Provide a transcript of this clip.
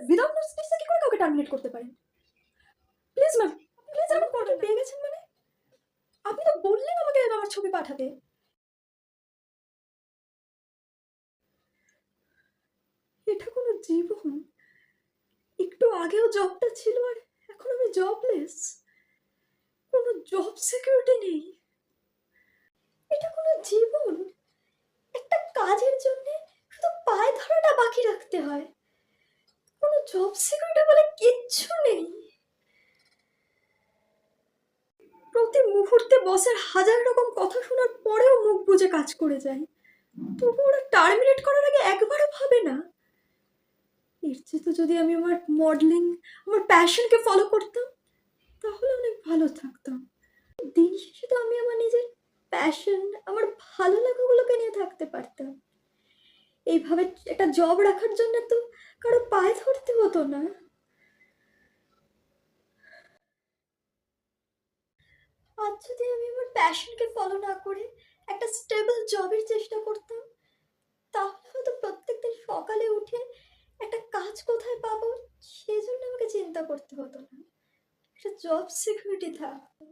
Without নোটিসে কি করে কাউকে টার্মিনেট করতে পারেন? প্লিজ ম্যাম, প্লিজ এমন করতে পেয়ে গেছেন মানে? আপনি তো বললেন আমাকে আমার ছবি পাঠাতে। এটা কোনো জীবন? একটু আগেও জবটা ছিল আর এখন আমি জবলেস, কোনো জব সিকিউরিটি নেই। এটা কোনো জীবন? একটা কাজের জন্য শুধু পায়ে ধরাটা বাকি রাখতে হয়, কোনো জব সিকিউরিটি বলে কিচ্ছু নেই। প্রতি মুহূর্তে বসের হাজার রকম কথা শোনার পরেও মুখ বুজে কাজ করে যায়, তবু ওরা টার্মিনেট করার আগে একবারও ভাবে না। এর চেয়ে তো যদি আমি আমার মডেলিং, আমার প্যাশনকে ফলো করতাম তাহলে অনেক ভালো থাকতাম। দিন শেষে তো আমি আমার নিজের প্যাশন, আমার ভালো লাগাগুলোকে নিয়ে থাকতে পারতাম। এইভাবে একটা জব রাখার জন্য তো কারো পায়ে ধরতে হতো না। আজ যদি আমি আমার প্যাশনকে ফলো না করে একটা স্টেবল জবের চেষ্টা করতাম, তাহলে হয়তো প্রত্যেকদিন সকালে উঠে একটা কাজ কোথায় পাবো সেজন্য আমাকে চিন্তা করতে হতো না, একটা জব সিকিউরিটি থাকতো।